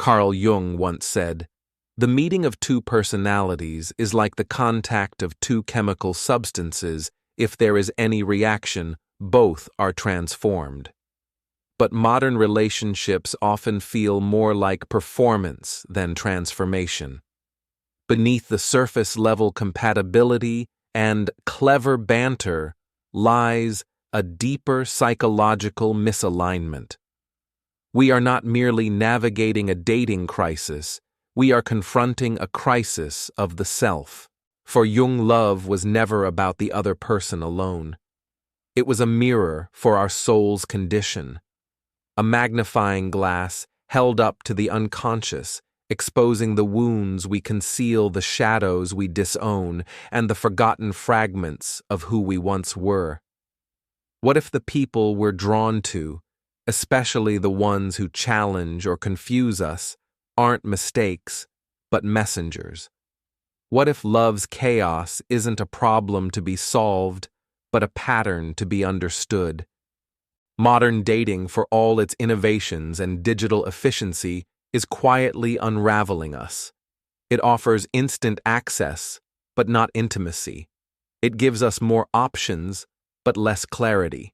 Carl Jung once said, "The meeting of two personalities is like the contact of two chemical substances. If there is any reaction, both are transformed." But modern relationships often feel more like performance than transformation. Beneath the surface-level compatibility and clever banter lies a deeper psychological misalignment. We are not merely navigating a dating crisis, we are confronting a crisis of the self. For Jung, love was never about the other person alone. It was a mirror for our soul's condition, a magnifying glass held up to the unconscious, exposing the wounds we conceal, the shadows we disown, and the forgotten fragments of who we once were. What if the people we're drawn to, especially the ones who challenge or confuse us, aren't mistakes, but messengers? What if love's chaos isn't a problem to be solved, but a pattern to be understood? Modern dating, for all its innovations and digital efficiency, is quietly unraveling us. It offers instant access, but not intimacy. It gives us more options, but less clarity.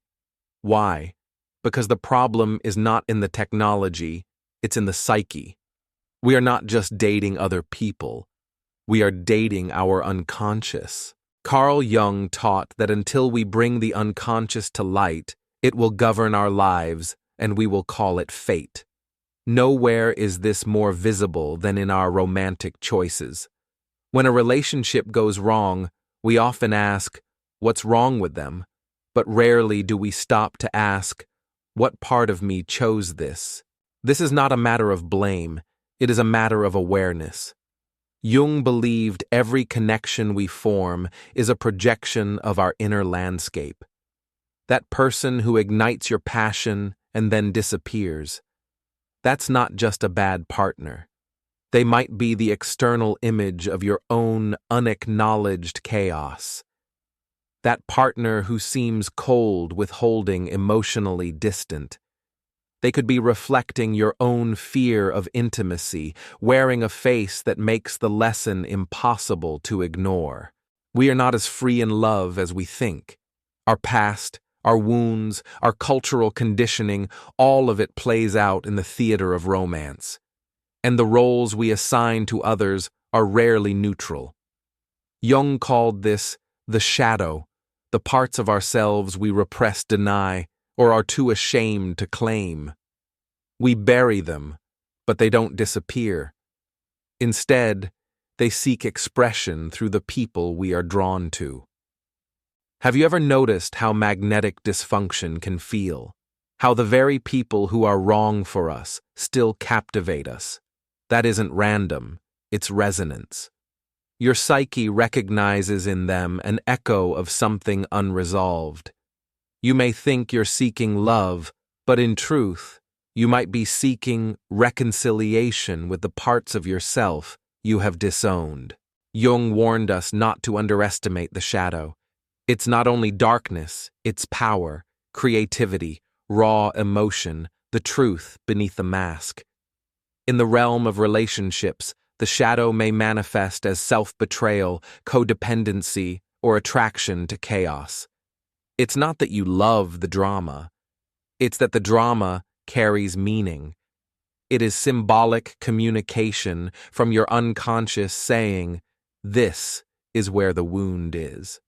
Why? Because the problem is not in the technology, it's in the psyche. We are not just dating other people, we are dating our unconscious. Carl Jung taught that until we bring the unconscious to light, it will govern our lives, and we will call it fate. Nowhere is this more visible than in our romantic choices. When a relationship goes wrong, we often ask, "What's wrong with them?" But rarely do we stop to ask, "What part of me chose this?" This is not a matter of blame, it is a matter of awareness. Jung believed every connection we form is a projection of our inner landscape. That person who ignites your passion and then disappears, that's not just a bad partner. They might be the external image of your own unacknowledged chaos. That partner who seems cold, withholding, emotionally distant. They could be reflecting your own fear of intimacy, wearing a face that makes the lesson impossible to ignore. We are not as free in love as we think. Our past, our wounds, our cultural conditioning, all of it plays out in the theater of romance. And the roles we assign to others are rarely neutral. Jung called this the shadow, the parts of ourselves we repress, deny, or are too ashamed to claim. We bury them, but they don't disappear. Instead, they seek expression through the people we are drawn to. Have you ever noticed how magnetic dysfunction can feel? How the very people who are wrong for us still captivate us? That isn't random, it's resonance. Your psyche recognizes in them an echo of something unresolved. You may think you're seeking love, but in truth, you might be seeking reconciliation with the parts of yourself you have disowned. Jung warned us not to underestimate the shadow. It's not only darkness, it's power, creativity, raw emotion, the truth beneath the mask. In the realm of relationships, the shadow may manifest as self-betrayal, codependency, or attraction to chaos. It's not that you love the drama. It's that the drama carries meaning. It is symbolic communication from your unconscious saying, "This is where the wound is."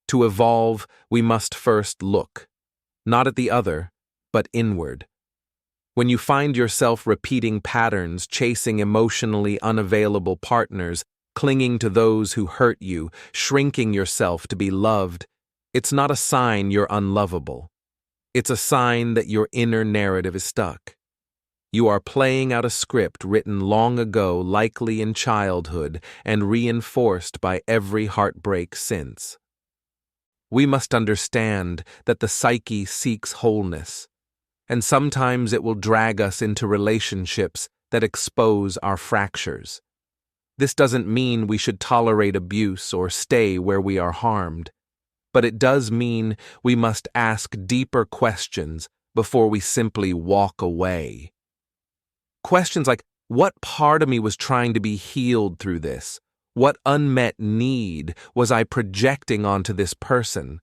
To evolve, we must first look, not at the other, but inward. When you find yourself repeating patterns, chasing emotionally unavailable partners, clinging to those who hurt you, shrinking yourself to be loved, it's not a sign you're unlovable. It's a sign that your inner narrative is stuck. You are playing out a script written long ago, likely in childhood, and reinforced by every heartbreak since. We must understand that the psyche seeks wholeness, and sometimes it will drag us into relationships that expose our fractures. This doesn't mean we should tolerate abuse or stay where we are harmed, but it does mean we must ask deeper questions before we simply walk away. Questions like, what part of me was trying to be healed through this? What unmet need was I projecting onto this person?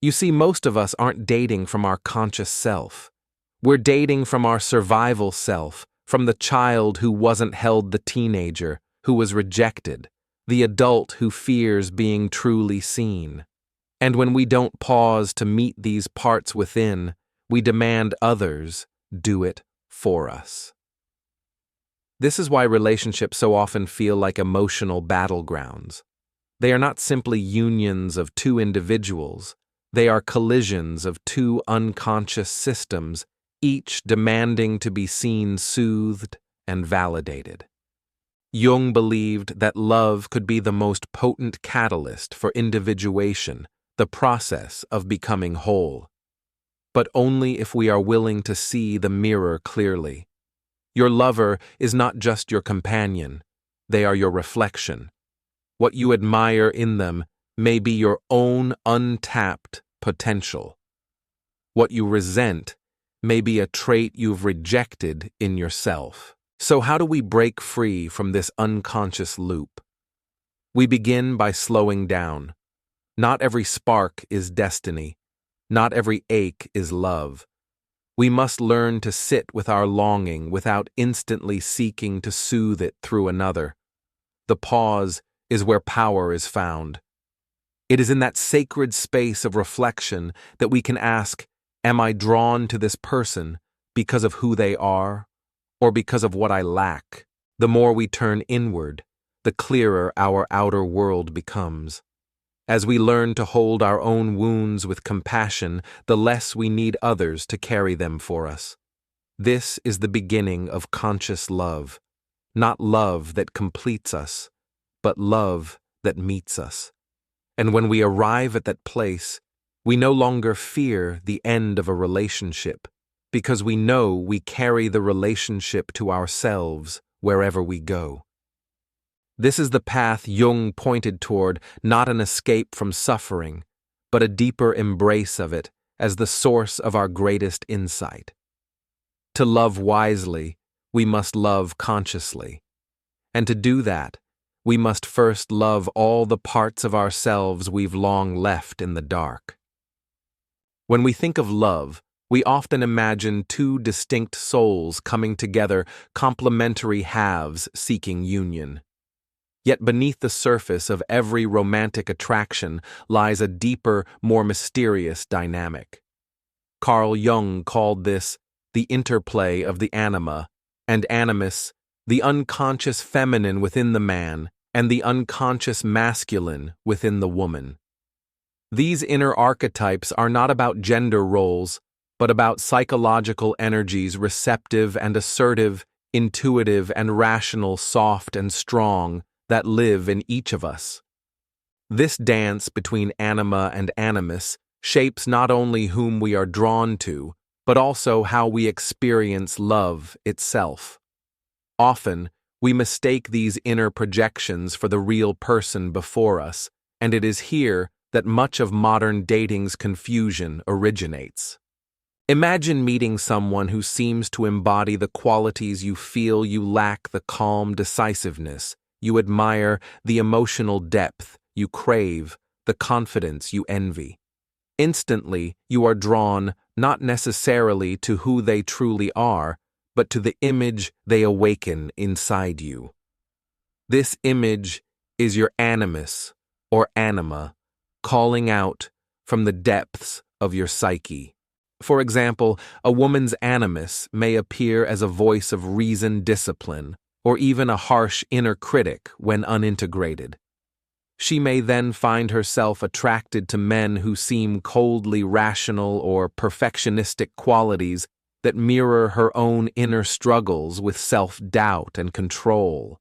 You see, most of us aren't dating from our conscious self. We're dating from our survival self, from the child who wasn't held, the teenager who was rejected, the adult who fears being truly seen. And when we don't pause to meet these parts within, we demand others do it for us. This is why relationships so often feel like emotional battlegrounds. They are not simply unions of two individuals. They are collisions of two unconscious systems, each demanding to be seen, soothed, and validated. Jung believed that love could be the most potent catalyst for individuation, the process of becoming whole. But only if we are willing to see the mirror clearly. Your lover is not just your companion, they are your reflection. What you admire in them may be your own untapped potential. What you resent may be a trait you've rejected in yourself. So how do we break free from this unconscious loop? We begin by slowing down. Not every spark is destiny. Not every ache is love. We must learn to sit with our longing without instantly seeking to soothe it through another. The pause is where power is found. It is in that sacred space of reflection that we can ask, am I drawn to this person because of who they are, or because of what I lack? The more we turn inward, the clearer our outer world becomes. As we learn to hold our own wounds with compassion, the less we need others to carry them for us. This is the beginning of conscious love, not love that completes us, but love that meets us. And when we arrive at that place, we no longer fear the end of a relationship, because we know we carry the relationship to ourselves wherever we go. This is the path Jung pointed toward, not an escape from suffering, but a deeper embrace of it as the source of our greatest insight. To love wisely, we must love consciously. And to do that, we must first love all the parts of ourselves we've long left in the dark. When we think of love, we often imagine two distinct souls coming together, complementary halves seeking union. Yet beneath the surface of every romantic attraction lies a deeper, more mysterious dynamic. Carl Jung called this the interplay of the anima and animus, the unconscious feminine within the man and the unconscious masculine within the woman. These inner archetypes are not about gender roles, but about psychological energies receptive and assertive, intuitive and rational, soft and strong, that live in each of us. This dance between anima and animus shapes not only whom we are drawn to, but also how we experience love itself. Often, we mistake these inner projections for the real person before us, and it is here that much of modern dating's confusion originates. Imagine meeting someone who seems to embody the qualities you feel you lack: the calm decisiveness you admire, the emotional depth you crave, the confidence you envy. Instantly, you are drawn not necessarily to who they truly are, but to the image they awaken inside you. This image is your animus, or anima, calling out from the depths of your psyche. For example, a woman's animus may appear as a voice of reason, discipline, or even a harsh inner critic when unintegrated. She may then find herself attracted to men who seem coldly rational or perfectionistic, qualities that mirror her own inner struggles with self-doubt and control.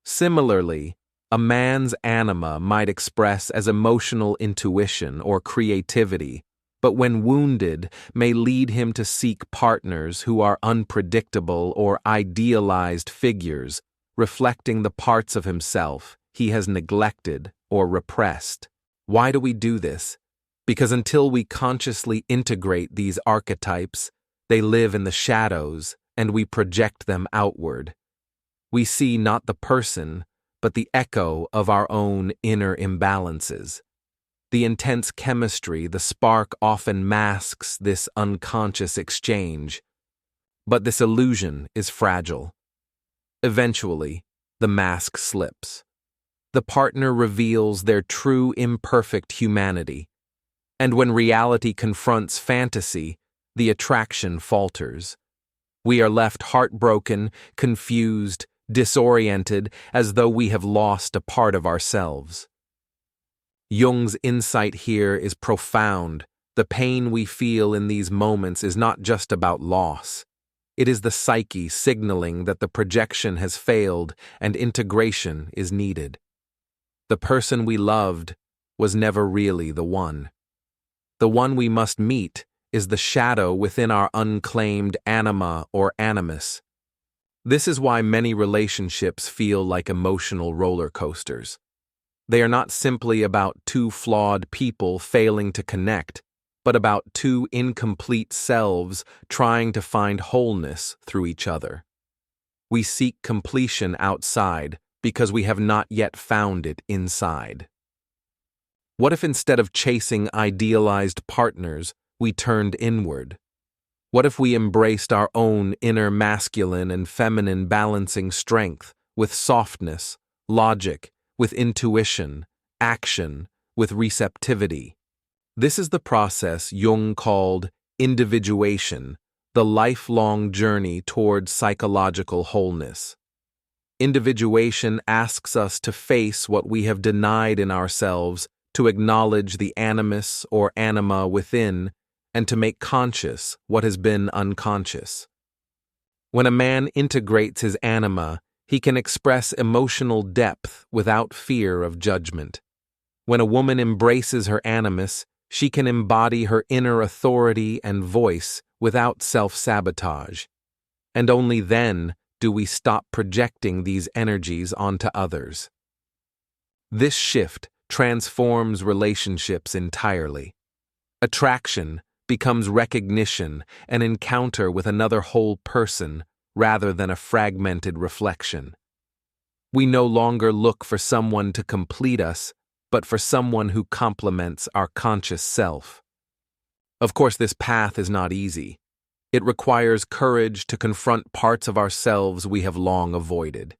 Similarly, a man's anima might express as emotional intuition or creativity, but when wounded may lead him to seek partners who are unpredictable or idealized figures, reflecting the parts of himself he has neglected or repressed. Why do we do this? Because until we consciously integrate these archetypes, they live in the shadows and we project them outward. We see not the person, but the echo of our own inner imbalances. The intense chemistry, the spark often masks this unconscious exchange. But this illusion is fragile. Eventually, the mask slips. The partner reveals their true imperfect humanity. And when reality confronts fantasy, the attraction falters. We are left heartbroken, confused, disoriented, as though we have lost a part of ourselves. Jung's insight here is profound. The pain we feel in these moments is not just about loss. It is the psyche signaling that the projection has failed and integration is needed. The person we loved was never really the one. The one we must meet is the shadow within our unclaimed anima or animus. This is why many relationships feel like emotional roller coasters. They are not simply about two flawed people failing to connect, but about two incomplete selves trying to find wholeness through each other. We seek completion outside because we have not yet found it inside. What if instead of chasing idealized partners, we turned inward? What if we embraced our own inner masculine and feminine balancing strength with softness, logic, with intuition, action, with receptivity? This is the process Jung called individuation, the lifelong journey towards psychological wholeness. Individuation asks us to face what we have denied in ourselves, to acknowledge the animus or anima within, and to make conscious what has been unconscious. When a man integrates his anima, he can express emotional depth without fear of judgment. When a woman embraces her animus, she can embody her inner authority and voice without self-sabotage. And only then do we stop projecting these energies onto others. This shift transforms relationships entirely. Attraction becomes recognition, an encounter with another whole person, rather than a fragmented reflection. We no longer look for someone to complete us, but for someone who complements our conscious self. Of course, this path is not easy. It requires courage to confront parts of ourselves we have long avoided.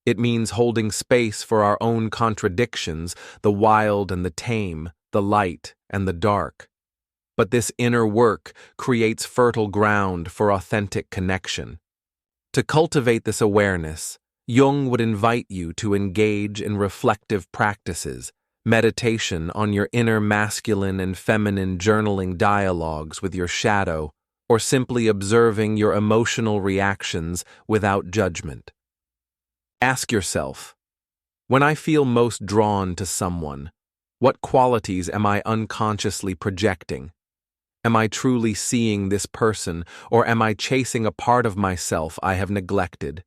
It means holding space for our own contradictions, the wild and the tame, the light and the dark. But this inner work creates fertile ground for authentic connection. To cultivate this awareness, Jung would invite you to engage in reflective practices, meditation on your inner masculine and feminine journaling dialogues with your shadow, or simply observing your emotional reactions without judgment. Ask yourself, when I feel most drawn to someone, what qualities am I unconsciously projecting? Am I truly seeing this person, or am I chasing a part of myself I have neglected?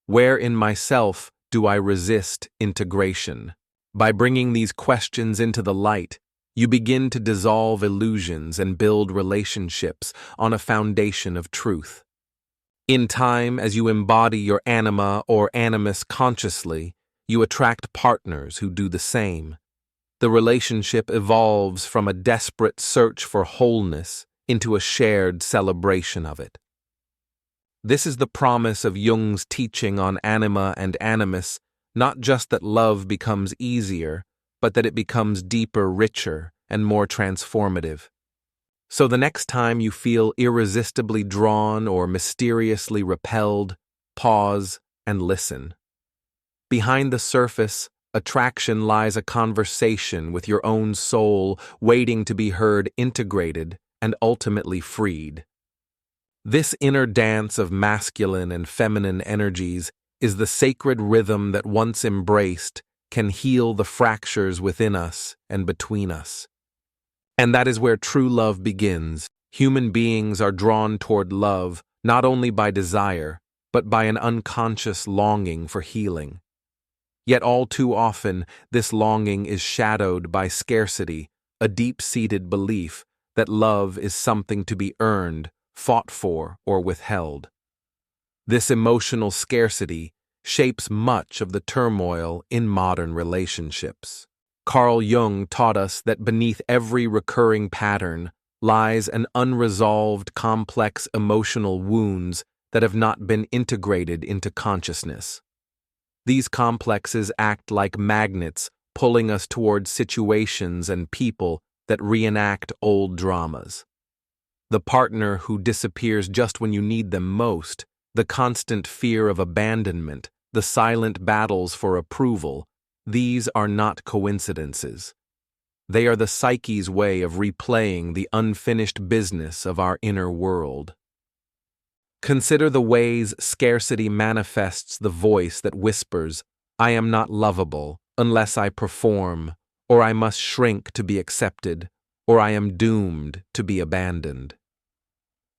Where in myself do I resist integration? By bringing these questions into the light, you begin to dissolve illusions and build relationships on a foundation of truth. In time, as you embody your anima or animus consciously, you attract partners who do the same. The relationship evolves from a desperate search for wholeness into a shared celebration of it. This is the promise of Jung's teaching on anima and animus, not just that love becomes easier, but that it becomes deeper, richer, and more transformative. So the next time you feel irresistibly drawn or mysteriously repelled, pause and listen. Behind the surface, attraction lies a conversation with your own soul waiting to be heard, integrated, and ultimately freed. This inner dance of masculine and feminine energies is the sacred rhythm that, once embraced, can heal the fractures within us and between us. And that is where true love begins. Human beings are drawn toward love not only by desire, but by an unconscious longing for healing. Yet all too often, this longing is shadowed by scarcity, a deep-seated belief that love is something to be earned, fought for, or withheld. This emotional scarcity shapes much of the turmoil in modern relationships. Carl Jung taught us that beneath every recurring pattern lies an unresolved, complex emotional wounds that have not been integrated into consciousness. These complexes act like magnets, pulling us towards situations and people that reenact old dramas. The partner who disappears just when you need them most, the constant fear of abandonment, the silent battles for approval, these are not coincidences. They are the psyche's way of replaying the unfinished business of our inner world. Consider the ways scarcity manifests the voice that whispers, "I am not lovable unless I perform," or "I must shrink to be accepted," or "I am doomed to be abandoned."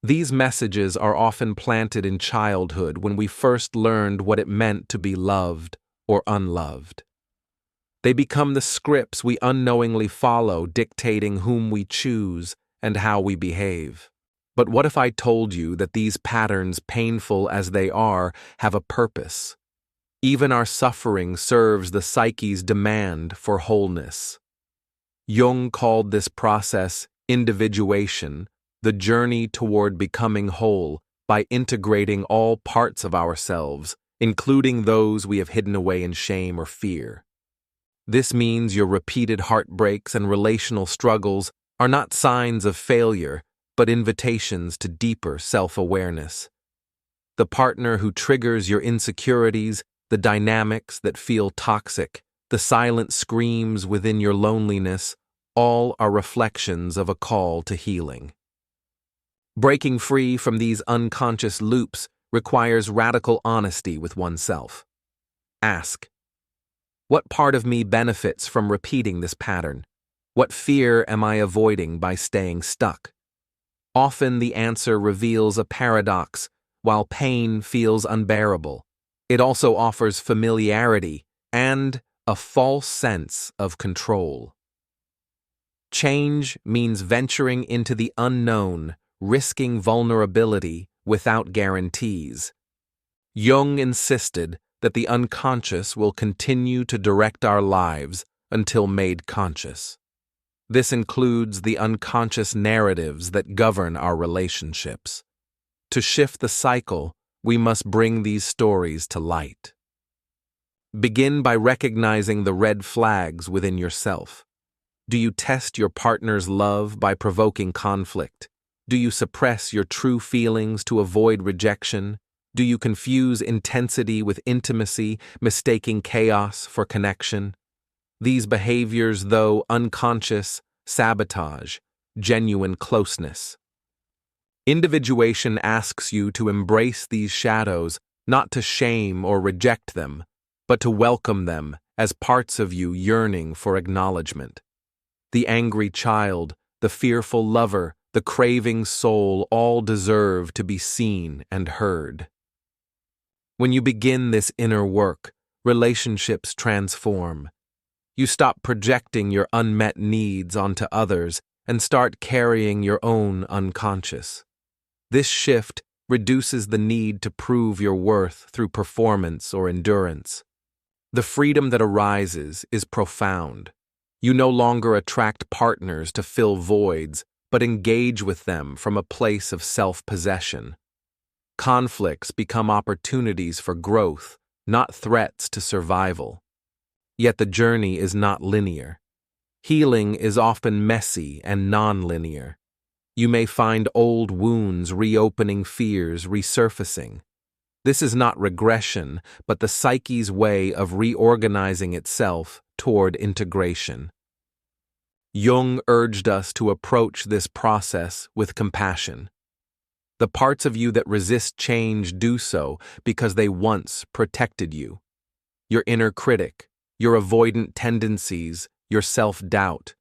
These messages are often planted in childhood when we first learned what it meant to be loved or unloved. They become the scripts we unknowingly follow, dictating whom we choose and how we behave. But what if I told you that these patterns, painful as they are, have a purpose? Even our suffering serves the psyche's demand for wholeness. Jung called this process individuation, the journey toward becoming whole by integrating all parts of ourselves, including those we have hidden away in shame or fear. This means your repeated heartbreaks and relational struggles are not signs of failure, but invitations to deeper self-awareness. The partner who triggers your insecurities, the dynamics that feel toxic, the silent screams within your loneliness, all are reflections of a call to healing. Breaking free from these unconscious loops requires radical honesty with oneself. Ask, what part of me benefits from repeating this pattern? What fear am I avoiding by staying stuck? Often the answer reveals a paradox. While pain feels unbearable, it also offers familiarity and a false sense of control. Change means venturing into the unknown, risking vulnerability without guarantees. Jung insisted that the unconscious will continue to direct our lives until made conscious. This includes the unconscious narratives that govern our relationships. To shift the cycle, we must bring these stories to light. Begin by recognizing the red flags within yourself. Do you test your partner's love by provoking conflict? Do you suppress your true feelings to avoid rejection? Do you confuse intensity with intimacy, mistaking chaos for connection? These behaviors, though unconscious, sabotage genuine closeness. Individuation asks you to embrace these shadows, not to shame or reject them, but to welcome them as parts of you yearning for acknowledgement. The angry child, the fearful lover, the craving soul all deserve to be seen and heard. When you begin this inner work, relationships transform. You stop projecting your unmet needs onto others and start carrying your own unconscious. This shift reduces the need to prove your worth through performance or endurance. The freedom that arises is profound. You no longer attract partners to fill voids, but engage with them from a place of self-possession. Conflicts become opportunities for growth, not threats to survival. Yet the journey is not linear. Healing is often messy and non-linear. You may find old wounds reopening, fears resurfacing. This is not regression, but the psyche's way of reorganizing itself toward integration. Jung urged us to approach this process with compassion. The parts of you that resist change do so because they once protected you. Your inner critic, your avoidant tendencies, your self-doubt.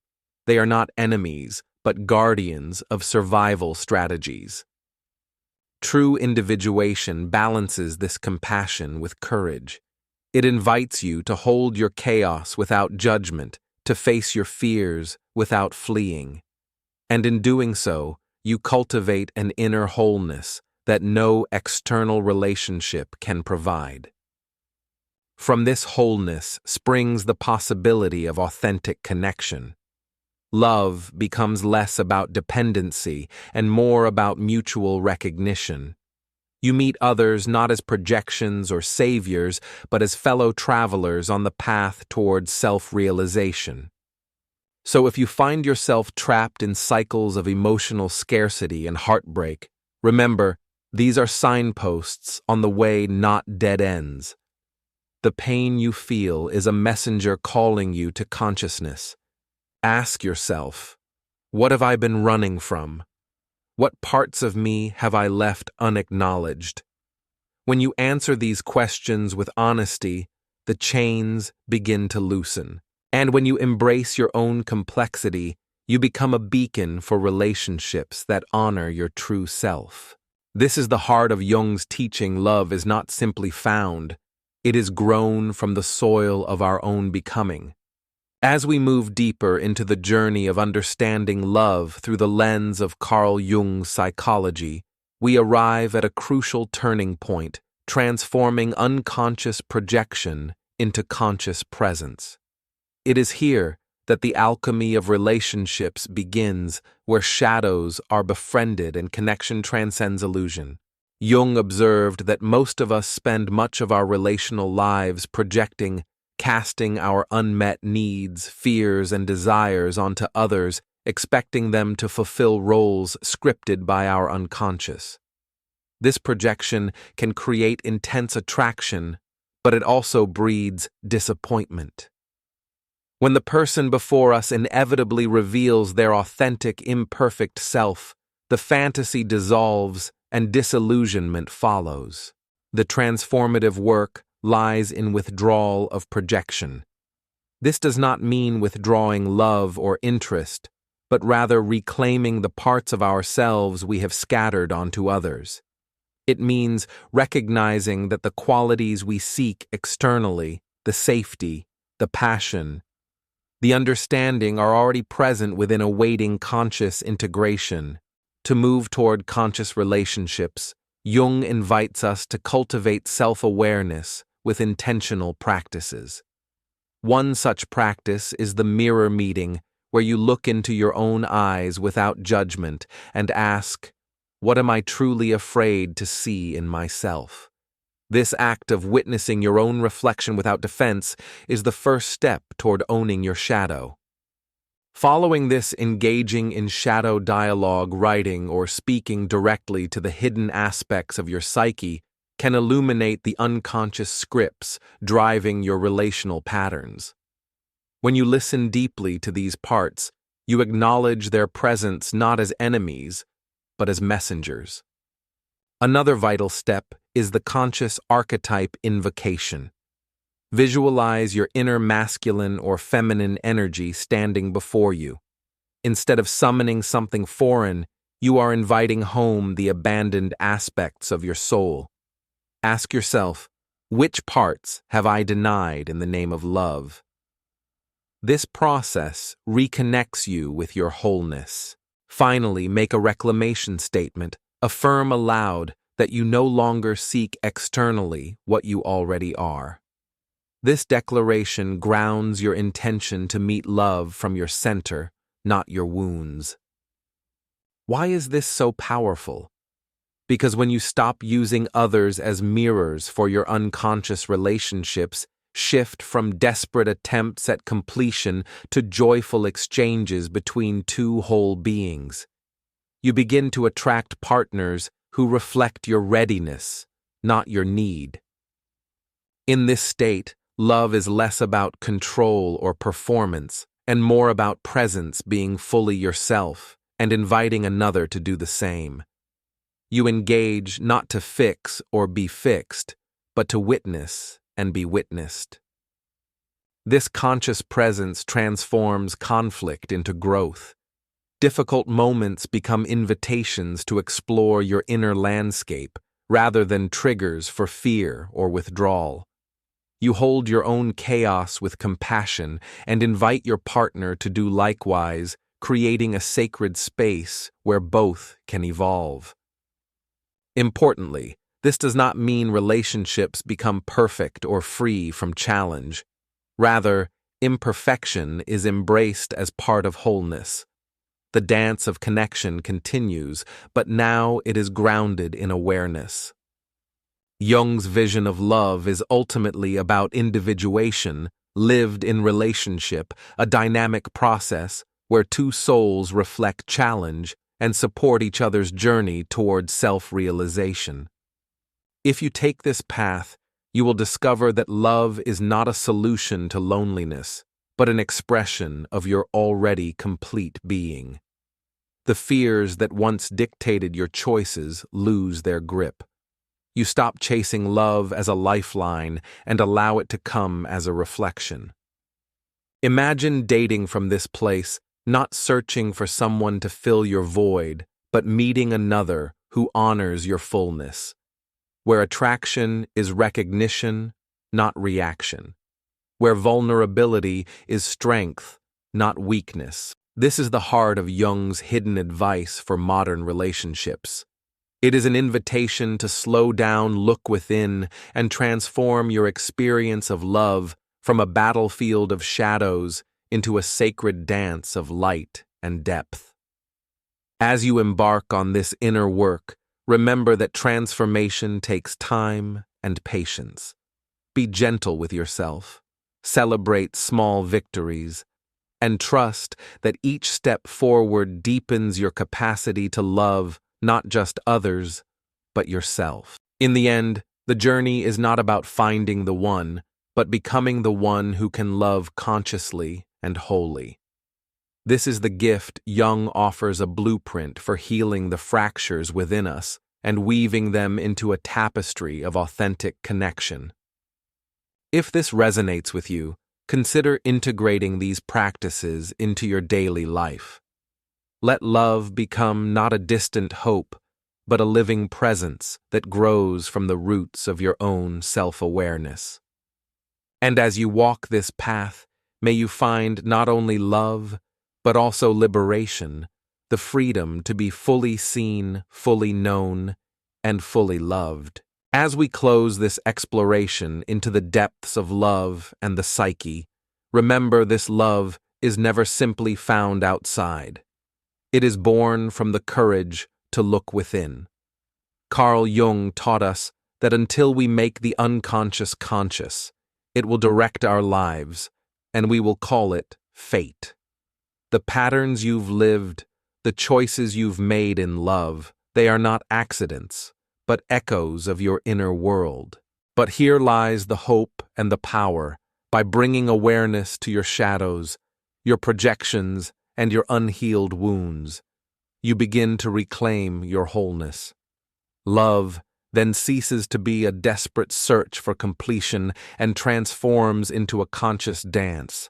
They are not enemies, but guardians of survival strategies. True individuation balances this compassion with courage. It invites you to hold your chaos without judgment, to face your fears without fleeing. And in doing so, you cultivate an inner wholeness that no external relationship can provide. From this wholeness springs the possibility of authentic connection. Love becomes less about dependency and more about mutual recognition. You meet others not as projections or saviors, but as fellow travelers on the path towards self-realization. So if you find yourself trapped in cycles of emotional scarcity and heartbreak, remember, these are signposts on the way, not dead ends. The pain you feel is a messenger calling you to consciousness. Ask yourself, what have I been running from? What parts of me have I left unacknowledged? When you answer these questions with honesty, the chains begin to loosen. And when you embrace your own complexity, you become a beacon for relationships that honor your true self. This is the heart of Jung's teaching. Love is not simply found, it is grown from the soil of our own becoming. As we move deeper into the journey of understanding love through the lens of Carl Jung's psychology, we arrive at a crucial turning point, transforming unconscious projection into conscious presence. It is here that the alchemy of relationships begins, where shadows are befriended and connection transcends illusion. Jung observed that most of us spend much of our relational lives projecting, casting our unmet needs, fears, and desires onto others, expecting them to fulfill roles scripted by our unconscious. This projection can create intense attraction, but it also breeds disappointment. When the person before us inevitably reveals their authentic, imperfect self, the fantasy dissolves and disillusionment follows. The transformative work lies in withdrawal of projection. This does not mean withdrawing love or interest, but rather reclaiming the parts of ourselves we have scattered onto others. It means recognizing that the qualities we seek externally, the safety, the passion, the understanding are already present within awaiting conscious integration. To move toward conscious relationships, Jung invites us to cultivate self-awareness with intentional practices. One such practice is the mirror meeting, where you look into your own eyes without judgment and ask, what am I truly afraid to see in myself? This act of witnessing your own reflection without defense is the first step toward owning your shadow. Following this, engaging in shadow dialogue, writing, or speaking directly to the hidden aspects of your psyche can illuminate the unconscious scripts driving your relational patterns. When you listen deeply to these parts, you acknowledge their presence not as enemies, but as messengers. Another vital step is the conscious archetype invocation. Visualize your inner masculine or feminine energy standing before you. Instead of summoning something foreign, you are inviting home the abandoned aspects of your soul. Ask yourself, which parts have I denied in the name of love? This process reconnects you with your wholeness. Finally, make a reclamation statement. Affirm aloud that you no longer seek externally what you already are. This declaration grounds your intention to meet love from your center, not your wounds. Why is this so powerful? Because when you stop using others as mirrors for your unconscious relationships, shift from desperate attempts at completion to joyful exchanges between two whole beings. You begin to attract partners who reflect your readiness, not your need. In this state, love is less about control or performance, and more about presence, being fully yourself, and inviting another to do the same. You engage not to fix or be fixed, but to witness and be witnessed. This conscious presence transforms conflict into growth. Difficult moments become invitations to explore your inner landscape, rather than triggers for fear or withdrawal. You hold your own chaos with compassion and invite your partner to do likewise, creating a sacred space where both can evolve. Importantly, this does not mean relationships become perfect or free from challenge. Rather, imperfection is embraced as part of wholeness. The dance of connection continues, but now it is grounded in awareness. Jung's vision of love is ultimately about individuation, lived in relationship, a dynamic process where two souls reflect challenge and support each other's journey toward self-realization. If you take this path, you will discover that love is not a solution to loneliness, but an expression of your already complete being. The fears that once dictated your choices lose their grip. You stop chasing love as a lifeline and allow it to come as a reflection. Imagine dating from this place, not searching for someone to fill your void, but meeting another who honors your fullness, where attraction is recognition, not reaction, where vulnerability is strength, not weakness. This is the heart of Jung's hidden advice for modern relationships. It is an invitation to slow down, look within, and transform your experience of love from a battlefield of shadows into a sacred dance of light and depth. As you embark on this inner work, remember that transformation takes time and patience. Be gentle with yourself, celebrate small victories, and trust that each step forward deepens your capacity to love not just others, but yourself. In the end, the journey is not about finding the one, but becoming the one who can love consciously and wholly. This is the gift Jung offers, a blueprint for healing the fractures within us and weaving them into a tapestry of authentic connection. If this resonates with you, consider integrating these practices into your daily life. Let love become not a distant hope, but a living presence that grows from the roots of your own self-awareness. And as you walk this path, may you find not only love, but also liberation, the freedom to be fully seen, fully known, and fully loved. As we close this exploration into the depths of love and the psyche, remember this love is never simply found outside. It is born from the courage to look within. Carl Jung taught us that until we make the unconscious conscious, it will direct our lives, and we will call it fate. The patterns you've lived, the choices you've made in love, they are not accidents, but echoes of your inner world. But here lies the hope and the power. By bringing awareness to your shadows, your projections, and your unhealed wounds, you begin to reclaim your wholeness. Love then ceases to be a desperate search for completion and transforms into a conscious dance,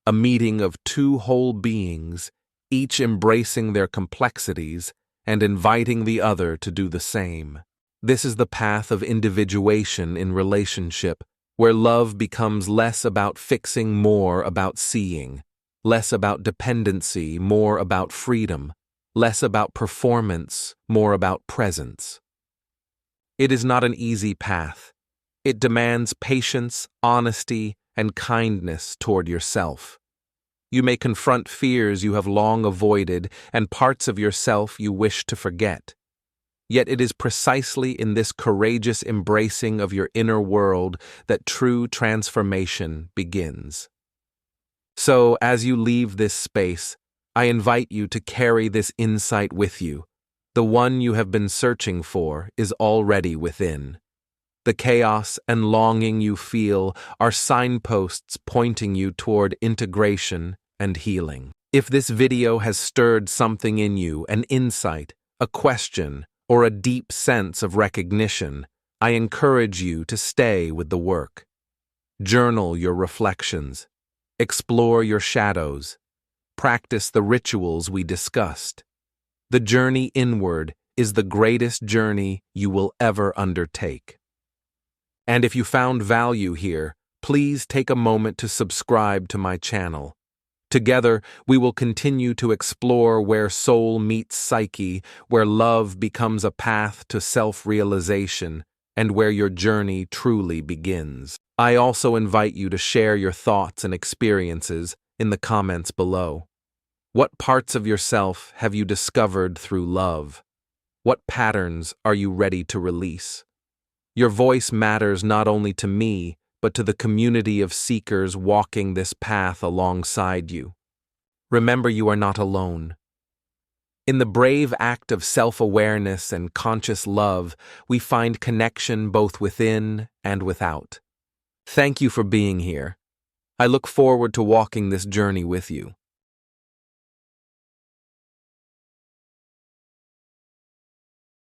a meeting of two whole beings, each embracing their complexities and inviting the other to do the same. This is the path of individuation in relationship, where love becomes less about fixing, more about seeing, less about dependency, more about freedom, less about performance, more about presence. It is not an easy path. It demands patience, honesty, and kindness toward yourself. You may confront fears you have long avoided and parts of yourself you wish to forget. Yet it is precisely in this courageous embracing of your inner world that true transformation begins. So, as you leave this space, I invite you to carry this insight with you. The one you have been searching for is already within. The chaos and longing you feel are signposts pointing you toward integration and healing. If this video has stirred something in you, an insight, a question, or a deep sense of recognition, I encourage you to stay with the work. Journal your reflections. Explore your shadows. Practice the rituals we discussed. The journey inward is the greatest journey you will ever undertake. And if you found value here, please take a moment to subscribe to my channel. Together, we will continue to explore where soul meets psyche, where love becomes a path to self-realization, and where your journey truly begins. I also invite you to share your thoughts and experiences in the comments below. What parts of yourself have you discovered through love? What patterns are you ready to release? Your voice matters not only to me, but to the community of seekers walking this path alongside you. Remember, you are not alone. In the brave act of self-awareness and conscious love, we find connection both within and without. Thank you for being here. I look forward to walking this journey with you.